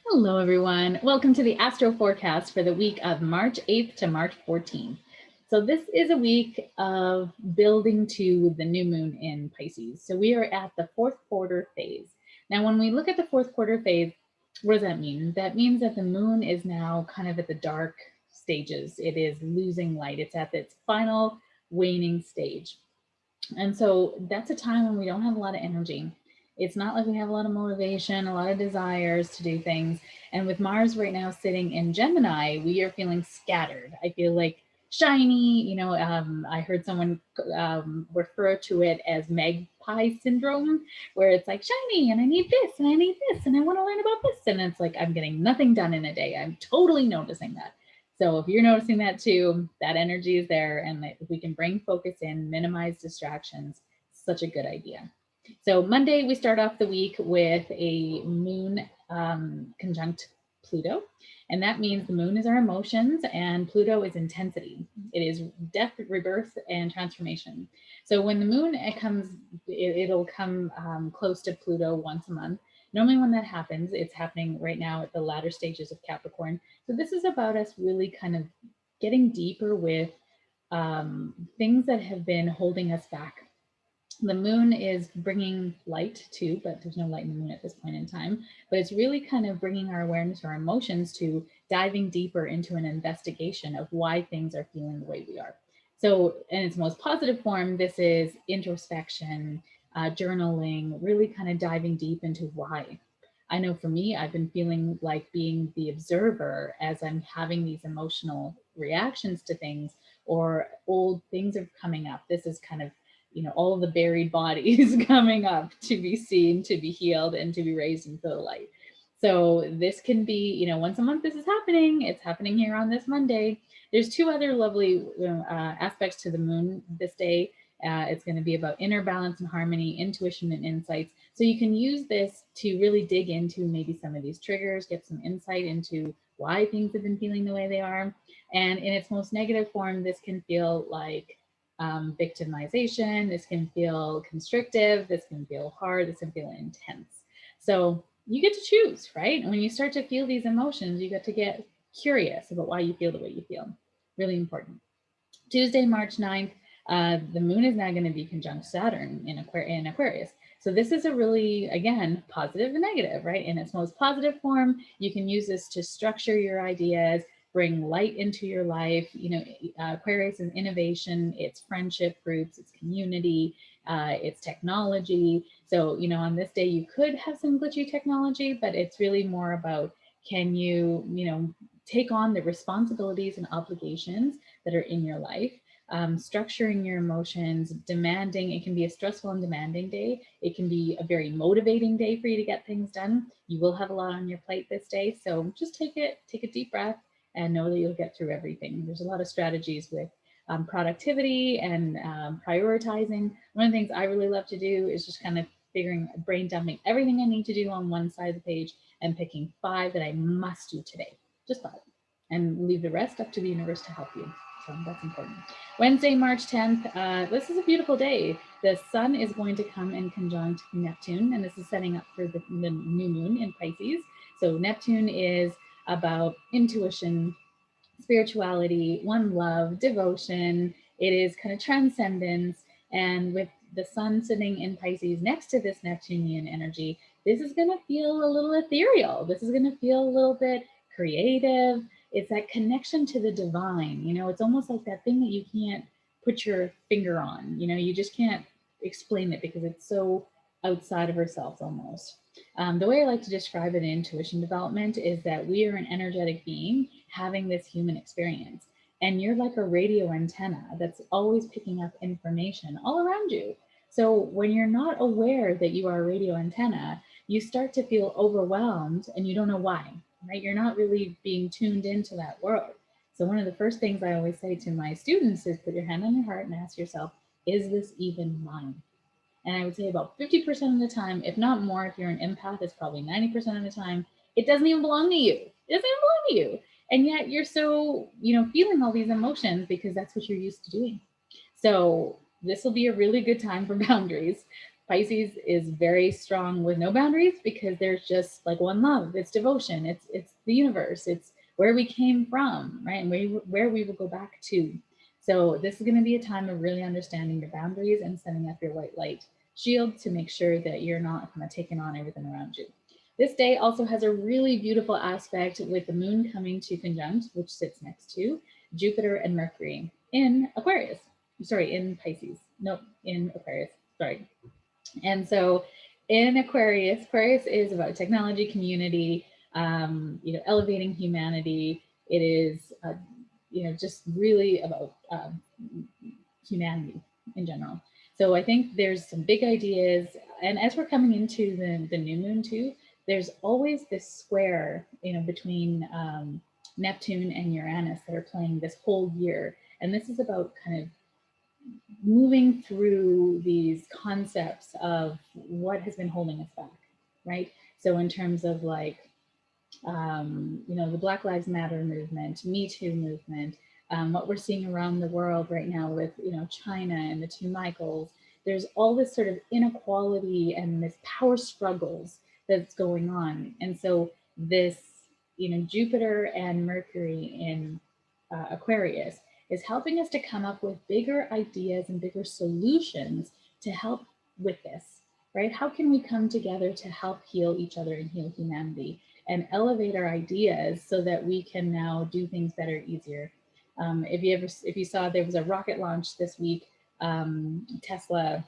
Hello, everyone. Welcome to the Astro Forecast for the week of March 8th to March 14th. So this is a week of building to the new moon in Pisces. So we are at the fourth quarter phase. Now, when we look at the fourth quarter phase, what does that mean? That means that the moon is now kind of at the dark stages. It is losing light. It's at its final waning stage. And so that's a time when we don't have a lot of energy. It's not like we have a lot of motivation, a lot of desires to do things. And with Mars right now sitting in Gemini, we are feeling scattered. I feel like shiny, I heard someone refer to it as magpie syndrome, where it's like shiny and I need this and I need this and I want to learn about this. And it's like I'm getting nothing done in a day. I'm totally noticing that. So if you're noticing that too, that energy is there, and if we can bring focus in, minimize distractions, such a good idea. So Monday, we start off the week with a moon conjunct Pluto. And that means the moon is our emotions and Pluto is intensity. It is death, rebirth, and transformation. So when the moon it'll come close to Pluto once a month. Normally when that happens, it's happening right now at the latter stages of Capricorn. So this is about us really kind of getting deeper with things that have been holding us back. The moon is bringing light too, but there's no light in the moon at this point in time. But it's really kind of bringing our awareness, our emotions to diving deeper into an investigation of why things are feeling the way we are. So in its most positive form, this is introspection, journaling, really kind of diving deep into why. I know for me, I've been feeling like being the observer as I'm having these emotional reactions to things, or old things are coming up. This is kind of all of the buried bodies coming up to be seen, to be healed, and to be raised into the light. So this can be, once a month this is happening. It's happening here on this Monday. There's two other lovely aspects to the moon this day. It's going to be about inner balance and harmony, intuition and insights. So you can use this to really dig into maybe some of these triggers, get some insight into why things have been feeling the way they are. And in its most negative form, this can feel like victimization. This can feel constrictive. This can feel hard. This can feel intense. So you get to choose, right? And when you start to feel these emotions, you get to get curious about why you feel the way you feel. Really important. Tuesday, March 9th, the moon is now going to be conjunct Saturn in Aquarius. So this is a really, again, positive and negative, right? In its most positive form, you can use this to structure your ideas, bring light into your life. Aquarius is innovation, it's friendship groups, it's community, it's technology. So, on this day, you could have some glitchy technology, but it's really more about, can you, take on the responsibilities and obligations that are in your life, structuring your emotions, demanding. It can be a stressful and demanding day. It can be a very motivating day for you to get things done. You will have a lot on your plate this day. So just take a deep breath and know that you'll get through everything. There's a lot of strategies with productivity and prioritizing. One of the things I really love to do is just kind of brain dumping everything I need to do on one side of the page and picking 5 that I must do today. Just 5. And leave the rest up to the universe to help you. So that's important. Wednesday, March 10th, this is a beautiful day. The sun is going to come in conjunct Neptune, and this is setting up for the new moon in Pisces. So Neptune is about intuition, spirituality, one love, devotion. It is kind of transcendence. And with the sun sitting in Pisces next to this Neptunian energy, this is going to feel a little ethereal. This is going to feel a little bit creative. It's that connection to the divine. It's almost like that thing that you can't put your finger on. You just can't explain it because it's so outside of ourselves almost. The way I like to describe it in intuition development is that we are an energetic being having this human experience. And you're like a radio antenna that's always picking up information all around you. So when you're not aware that you are a radio antenna, you start to feel overwhelmed and you don't know why, right? You're not really being tuned into that world. So one of the first things I always say to my students is put your hand on your heart and ask yourself, is this even mine? And I would say about 50% of the time, if not more, if you're an empath, it's probably 90% of the time, it doesn't even belong to you. It doesn't even belong to you. And yet you're so, feeling all these emotions because that's what you're used to doing. So this will be a really good time for boundaries. Pisces is very strong with no boundaries because there's just like one love. It's devotion. It's the universe. It's where we came from, right? And where we will go back to. So this is going to be a time of really understanding your boundaries and setting up your white light shield to make sure that you're not kind of taking on everything around you. This day also has a really beautiful aspect with the moon coming to conjunct, which sits next to Jupiter and Mercury in Aquarius. Sorry, in Pisces. Nope, in Aquarius. Sorry. And so in Aquarius is about technology, community, elevating humanity. It is, just really about humanity in general. So I think there's some big ideas. And as we're coming into the new moon too, there's always this square, between Neptune and Uranus that are playing this whole year. And this is about kind of moving through these concepts of what has been holding us back, right? So in terms of like, the Black Lives Matter movement, Me Too movement, what we're seeing around the world right now with, China and the two Michaels, there's all this sort of inequality and this power struggles that's going on. And so this, Jupiter and Mercury in Aquarius is helping us to come up with bigger ideas and bigger solutions to help with this, right? How can we come together to help heal each other and heal humanity and elevate our ideas so that we can now do things better, easier? If you saw, there was a rocket launch this week. Tesla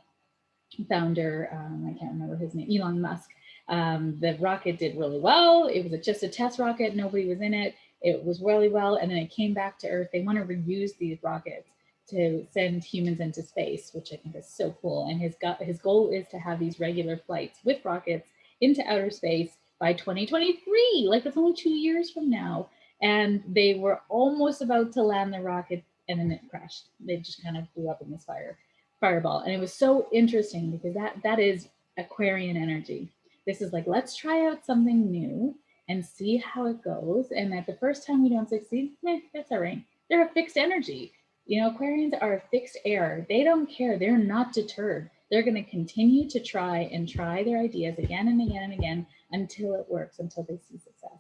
founder, I can't remember his name, Elon Musk. The rocket did really well. It was just a test rocket. Nobody was in it. It was really well. And then it came back to Earth. They want to reuse these rockets to send humans into space, which I think is so cool. And his goal is to have these regular flights with rockets into outer space by 2023. Like it's only 2 years from now. And they were almost about to land the rocket and then it crashed. They just kind of blew up in this fireball. And it was so interesting because that is Aquarian energy. This is like, let's try out something new and see how it goes. And at the first time we don't succeed, that's all right. They're a fixed energy. Aquarians are a fixed air. They don't care. They're not deterred. They're going to continue to try their ideas again and again and again until it works, until they see success.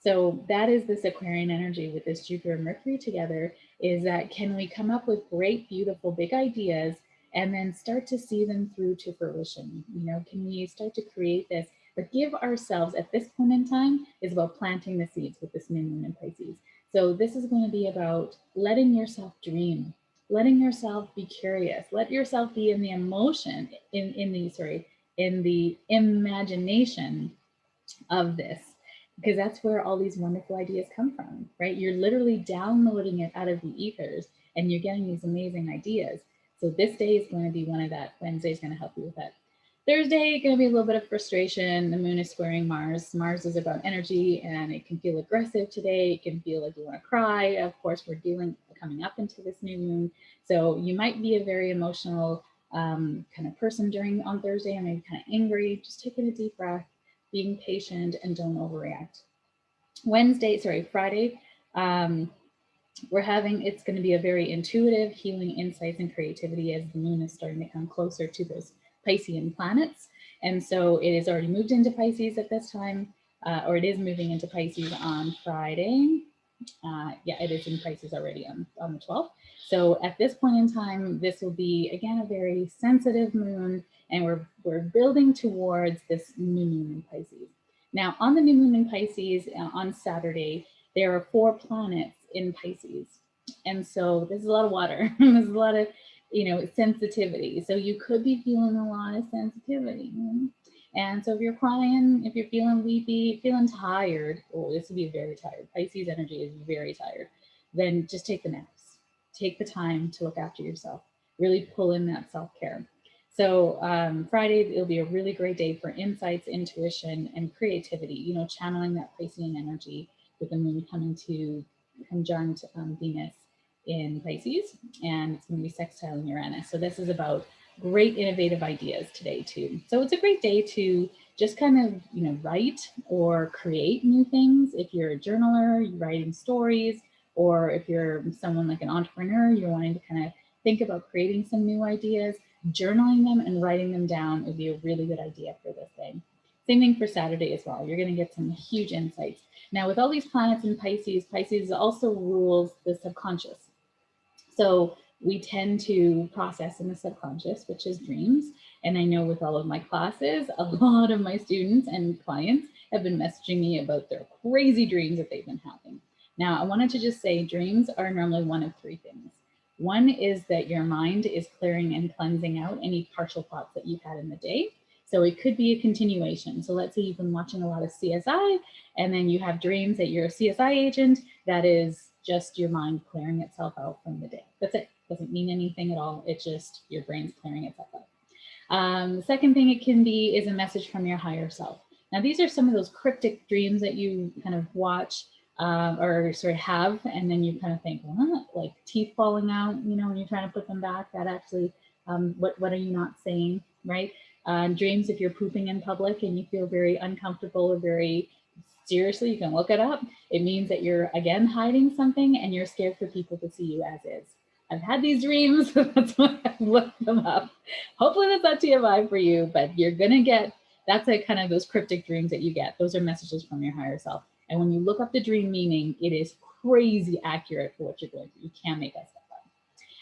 So that is this Aquarian energy with this Jupiter and Mercury together, is that can we come up with great, beautiful, big ideas and then start to see them through to fruition? Can we start to create this, but give ourselves at this point in time is about planting the seeds with this new moon in Pisces. So this is going to be about letting yourself dream, letting yourself be curious, let yourself be in the emotion, in the imagination of this, because that's where all these wonderful ideas come from, right? You're literally downloading it out of the ethers and you're getting these amazing ideas. So this day is going to be one of that. Wednesday is going to help you with that. Thursday, going to be a little bit of frustration. The moon is squaring Mars. Mars is about energy and it can feel aggressive today. It can feel like you want to cry. Of course, we're coming up into this new moon. So you might be a very emotional kind of person on Thursday, and maybe kind of angry. Just taking a deep breath, being patient, and don't overreact. Friday, it's going to be a very intuitive, healing insights and creativity as the moon is starting to come closer to those Piscean planets. And so it is already moved into Pisces at this time, or it is moving into Pisces on Friday. It is in Pisces already on the 12th. So at this point in time, this will be, again, a very sensitive moon, and we're building towards this new moon in Pisces. Now, on the new moon in Pisces on Saturday, there are 4 planets in Pisces. And so there's a lot of water. There's a lot of, sensitivity. So you could be feeling a lot of sensitivity. And so if you're crying, if you're feeling weepy, feeling tired, this would be very tired. Pisces energy is very tired. Then just take the naps. Take the time to look after yourself. Really pull in that self-care. So Friday, it'll be a really great day for insights, intuition, and creativity, channeling that Piscean energy with the moon coming to conjunct Venus in Pisces, and it's going to be sextile in Uranus. So this is about great innovative ideas today too. So it's a great day to just kind of, write or create new things. If you're a journaler, you're writing stories, or if you're someone like an entrepreneur, you're wanting to kind of think about creating some new ideas. journaling them and writing them down would be a really good idea for this day. Same thing for Saturday as well. You're going to get some huge insights. Now, with all these planets in Pisces, Pisces also rules the subconscious. So we tend to process in the subconscious, which is dreams. And I know with all of my classes, a lot of my students and clients have been messaging me about their crazy dreams that they've been having. Now, I wanted to just say dreams are normally one of three things. One is that your mind is clearing and cleansing out any partial thoughts that you've had in the day. So it could be a continuation. So let's say you've been watching a lot of CSI and then you have dreams that you're a CSI agent. That is just your mind clearing itself out from the day. That's it. Doesn't mean anything at all. It's just your brain's clearing itself out. The second thing it can be is a message from your higher self. Now, these are some of those cryptic dreams that you kind of watch or sort of have, and then you kind of think, what? Like teeth falling out, you know, when you're trying to put them back, that actually, what are you not saying, right? Dreams, if you're pooping in public and you feel very uncomfortable or very seriously, you can look it up. It means that you're, again, hiding something and you're scared for people to see you as is. I've had these dreams, that's why I've looked them up. Hopefully that's not TMI for you, but you're gonna get, that's a kind of those cryptic dreams that you get. Those are messages from your higher self. And when you look up the dream meaning, it is crazy accurate for what you're going through. You can't make that stuff up.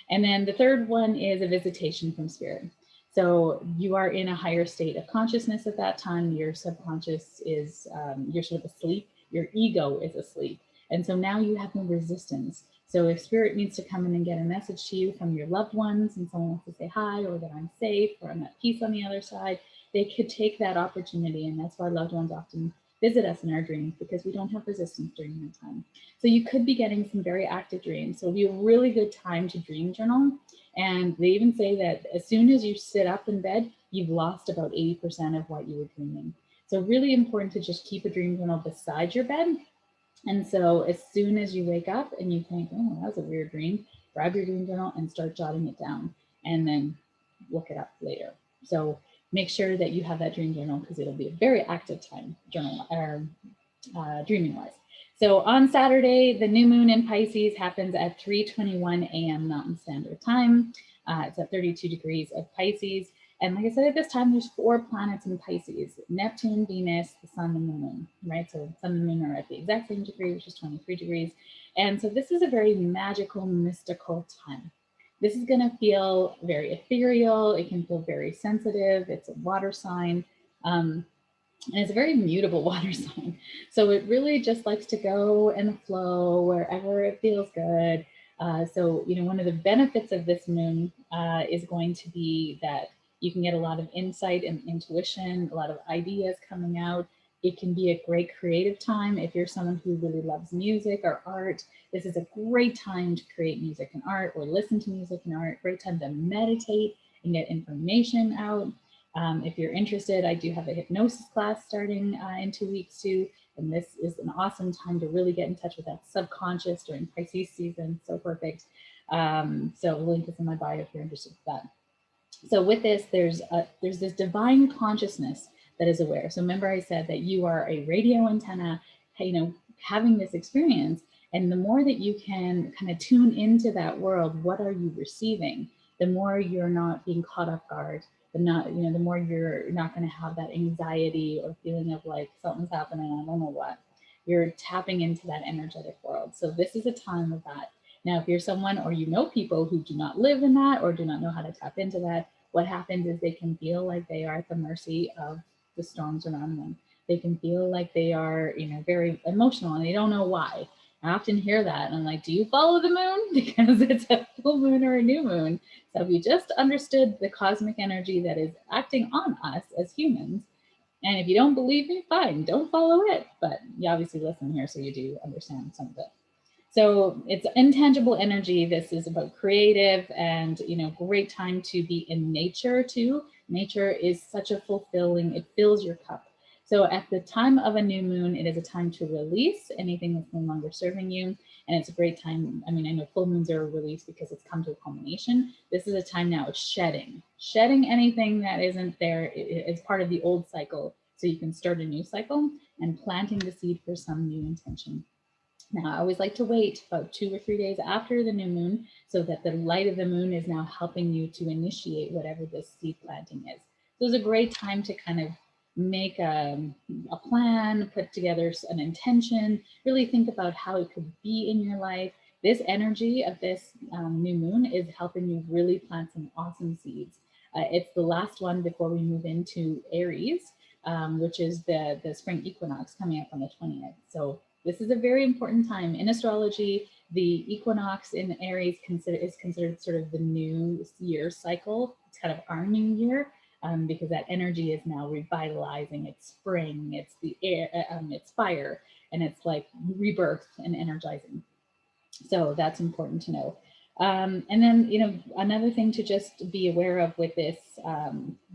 And then the third one is a visitation from spirit. So you are in a higher state of consciousness at that time. Your subconscious is, you're sort of asleep. Your ego is asleep. And so now you have no resistance. So if spirit needs to come in and get a message to you from your loved ones and someone wants to say hi or that I'm safe or I'm at peace on the other side, they could take that opportunity. And that's why loved ones often visit us in our dreams, because we don't have resistance during that time. So you could be getting some very active dreams. So it'll be a really good time to dream journal. And they even say that as soon as you sit up in bed, you've lost about 80% of what you were dreaming. So really important to just keep a dream journal beside your bed. And so as soon as you wake up and you think, oh, that was a weird dream, grab your dream journal and start jotting it down and then look it up later. So make sure that you have that dream journal, because it'll be a very active time journal or dreaming wise. So on Saturday, the new moon in Pisces happens at 3:21 a.m. Mountain Standard Time. It's at 32 degrees of Pisces. And like I said, at this time, there's 4 planets in Pisces: Neptune, Venus, the sun, and the moon, right? So sun and moon are at the exact same degree, which is 23 degrees. And so this is a very magical, mystical time. This is going to feel very ethereal. It can feel very sensitive. It's a water sign. And it's a very mutable water sign. So it really just likes to go and flow wherever it feels good. So, you know, one of the benefits of this moon is going to be that you can get a lot of insight and intuition, a lot of ideas coming out. It can be a great creative time. If you're someone who really loves music or art, this is a great time to create music and art, or listen to music and art. Great time to meditate and get information out. If you're interested, I do have a hypnosis class starting in 2 weeks too. And this is an awesome time to really get in touch with that subconscious during Pisces season. So perfect. So the link is in my bio if you're interested in that. So with this, there's this divine consciousness that is aware. So remember I said that you are a radio antenna, you know, having this experience. And the more that you can kind of tune into that world, what are you receiving? The more you're not being caught off guard, the more you're not going to have that anxiety or feeling of like something's happening, I don't know what. You're tapping into that energetic world. So this is a time of that. Now, if you're someone or you know people who do not live in that or do not know how to tap into that, what happens is they can feel like they are at the mercy of the storms around them. They can feel like they are, you know, very emotional and they don't know why. I often hear that and I'm like, do you follow the moon? Because it's a full moon or a new moon. So if you just understood the cosmic energy that is acting on us as humans, and if you don't believe me, fine, don't follow it. But you obviously listen here, so you do understand some of it. So it's intangible energy. This is about creative and, you know, great time to be in nature too. Nature is such a fulfilling, it fills your cup. So at the time of a new moon, it is a time to release anything that's no longer serving you. And it's a great time. I mean, I know full moons are a release because it's come to a culmination. This is a time now of shedding anything that isn't there. It's part of the old cycle. So you can start a new cycle and planting the seed for some new intention. Now, I always like to wait about 2 or 3 days after the new moon so that the light of the moon is now helping you to initiate whatever this seed planting is. So it's a great time to kind of make a plan, put together an intention, really think about how it could be in your life. This energy of this new moon is helping you really plant some awesome seeds. It's the last one before we move into Aries, which is the spring equinox coming up on the 20th. So this is a very important time in astrology. The equinox in Aries is considered sort of the new year cycle. It's kind of our new year, because that energy is now revitalizing. It's spring, it's the air, it's fire, and it's like rebirth and energizing. So that's important to know. And then, another thing to just be aware of with this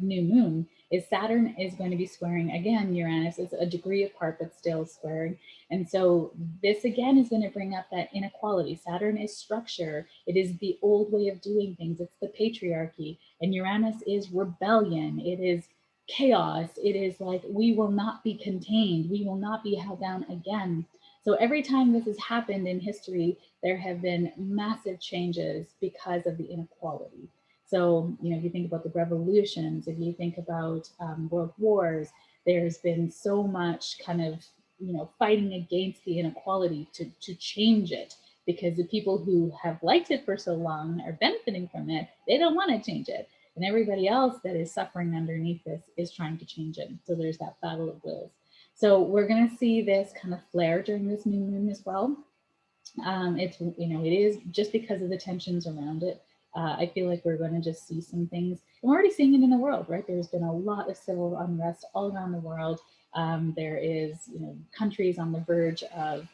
new moon is Saturn is going to be squaring again Uranus. It's a degree apart, but still squaring. And so this again is going to bring up that inequality. Saturn is structure. It is the old way of doing things. It's the patriarchy. And Uranus is rebellion. It is chaos. It is like, we will not be contained. We will not be held down again. So every time this has happened in history, there have been massive changes because of the inequality. So, if you think about the revolutions, if you think about world wars, there's been so much kind of, fighting against the inequality to change it, because the people who have liked it for so long are benefiting from it. They don't want to change it. And everybody else that is suffering underneath this is trying to change it. So there's that battle of wills. So we're going to see this kind of flare during this new moon as well. It is just because of the tensions around it. I feel like we're going to just see some things. And we're already seeing it in the world, right? There's been a lot of civil unrest all around the world. There is, countries on the verge of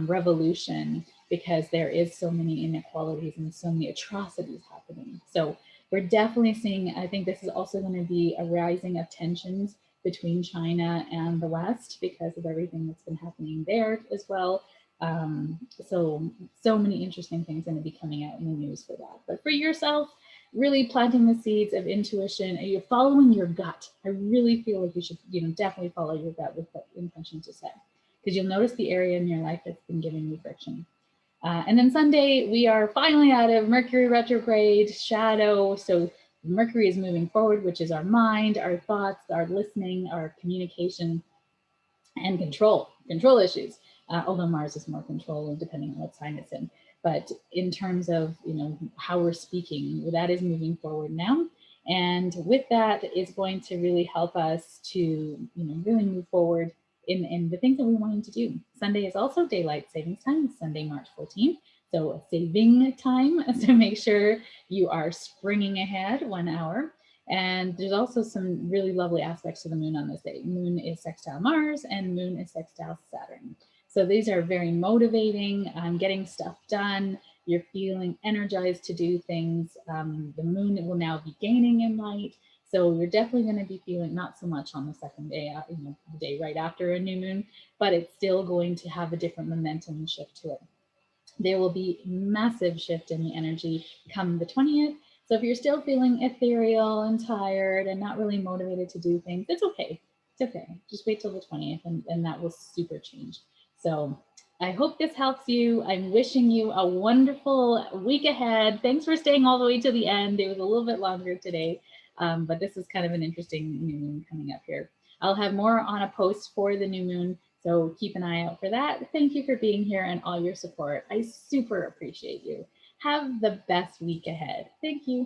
revolution because there is so many inequalities and so many atrocities happening. So we're definitely seeing, I think this is also going to be a rising of tensions between China and the West because of everything that's been happening there as well. So many interesting things going to be coming out in the news for that. But for yourself, really planting the seeds of intuition, and you're following your gut. I really feel like you should, definitely follow your gut with the intention to set, because you'll notice the area in your life that's been giving you friction. And then Sunday, we are finally out of Mercury retrograde shadow. So Mercury is moving forward, which is our mind, our thoughts, our listening, our communication, and control issues. Although Mars is more control depending on what sign it's in. But in terms of, how we're speaking, that is moving forward now. And with that is going to really help us to, really move forward in the things that we wanted to do. Sunday is also daylight savings time, Sunday, March 14th. So saving time, so make sure you are springing ahead 1 hour. And there's also some really lovely aspects to the moon on this day. Moon is sextile Mars and moon is sextile Saturn. So these are very motivating, getting stuff done. You're feeling energized to do things. The moon will now be gaining in light. So you're definitely going to be feeling not so much on the second day, the day right after a new moon, but it's still going to have a different momentum and shift to it. There will be massive shift in the energy come the 20th. So if you're still feeling ethereal and tired and not really motivated to do things, it's okay. It's okay. Just wait till the 20th and that will super change. So I hope this helps you. I'm wishing you a wonderful week ahead. Thanks for staying all the way to the end. It was a little bit longer today, but this is kind of an interesting new moon coming up here. I'll have more on a post for the new moon, so keep an eye out for that. Thank you for being here and all your support. I super appreciate you. Have the best week ahead. Thank you.